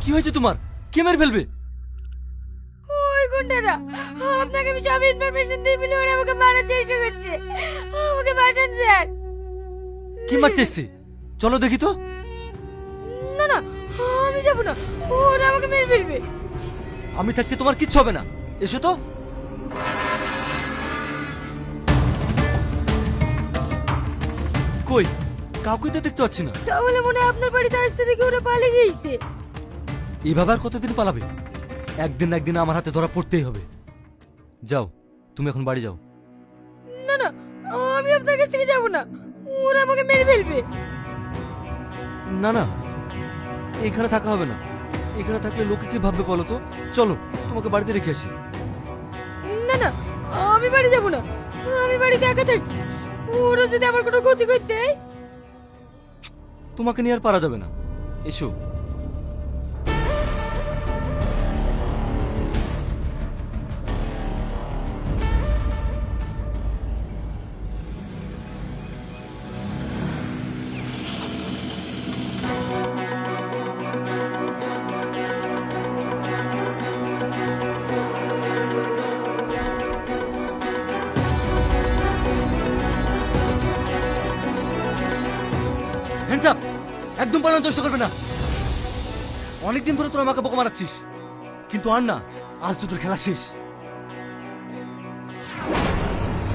কি হয়েছে তোমার? কে মেরে ফেলবে? ওই গুন্ডারা আপনাকে আমি সব ইনফরমেশন দিয়ে বলে ওরা আমাকে মারার চেষ্টা করছে। আমাকে বাঁচান স্যার। কি মারতেছে? চলো দেখি তো। না না, আমি যাব না, ওরা আমাকে মেরে ফেলবে। আমি থাকতে তোমার কিচ্ছু হবে না, এসো তো। কই, কাউকে তো দেখতে পাচ্ছি না। তাহলে মনে হয় আপনার বাড়িতে আসতে দেখে ওরা পালিয়ে গিয়েছে। এভাবে আর কতদিন পালাবে? একদিন না একদিন আমার হাতে ধরা পড়তেই হবে। যাও, তুমি এখন বাড়ি যাও। না না, আমি আপনার কাছ থেকে যাব না, ওরা আমাকে মেরে ফেলবে। না না, এখানে থাকা হবে না। এখানে থাকলে লোকে কি ভাববে বলো তো? চলো, তোমাকে বাড়িতে রেখে আসি। না না, আমি বাড়ি যাব না, আমি বাড়িতে একা থাকি। ওরা যদি আমার কোনো ক্ষতি করতে দেয়। তোমাকে নিয়ে আর পারা যাবে না, এসো। Hands up! একদম পালানোর চেষ্টা করবে না। অনেকদিন ধরে তোরা আমাকে বোকা মারাচ্ছিস, কিন্তু আর না, আজ তো তোর খেলা শেষ।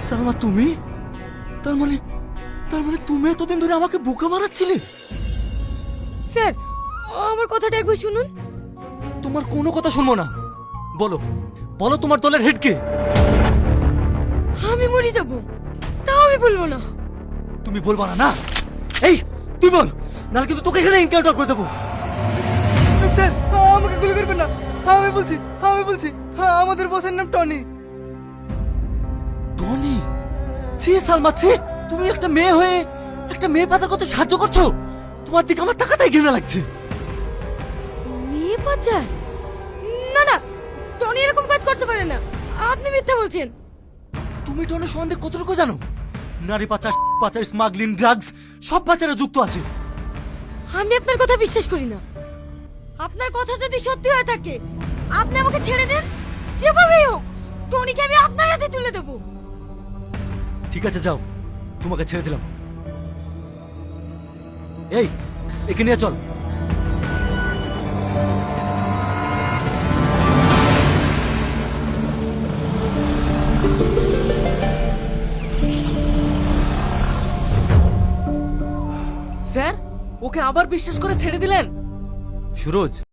সালমা, তুমি? তার মানে তুমি এতদিন ধরে আমাকে বোকা মারাচ্ছিলে? স্যার, আমার কথাটা একবার শুনুন। তোমার কোনো কথা শুনবো না। বলো বলো, তোমার দলের হেড কে? আমি মরে যাব, তাও আমি বলবো না। তুমি বলবা না? না, এই তুই বল, নাহলে কিন্তু তোকে এখানে এনকাউন্টার করে দেবো। স্যার, আমাকে গুলি করবেন না। আমি বলছি আমাদের বসের নাম টনি। টনি? ছি সালমা, ছি! তুমি একটা মেয়ে হয়ে একটা মেয়ে পাচার করতে সাহায্য করছো? তোমার দিকে আমার তাকাতেই ঘৃণা লাগছে। মেয়ে পাচার? না না, টনি এরকম কাজ করতে পারে না, আপনি মিথ্যা বলছেন। তুমি টনির সম্বন্ধে কতটুকু জানো? নারী পাচার, স্মাগলিং, ড্রাগস সব পাচারে যুক্ত আছে। আমি আপনার কথা বিশ্বাস করি না। আপনার কথা যদি সত্যি হয়ে থাকে, আপনি আমাকে ছেড়ে দেন, যেভাবেই হোক টনিকে আমি আপনার হাতে তুলে দেবো। ঠিক আছে, যাও, তোমাকে ছেড়ে দিলাম। এই, একে নিয়ে চল। স্যার, ওকে আবার বিশ্বাস করে ছেড়ে দিলেন? সুরজ,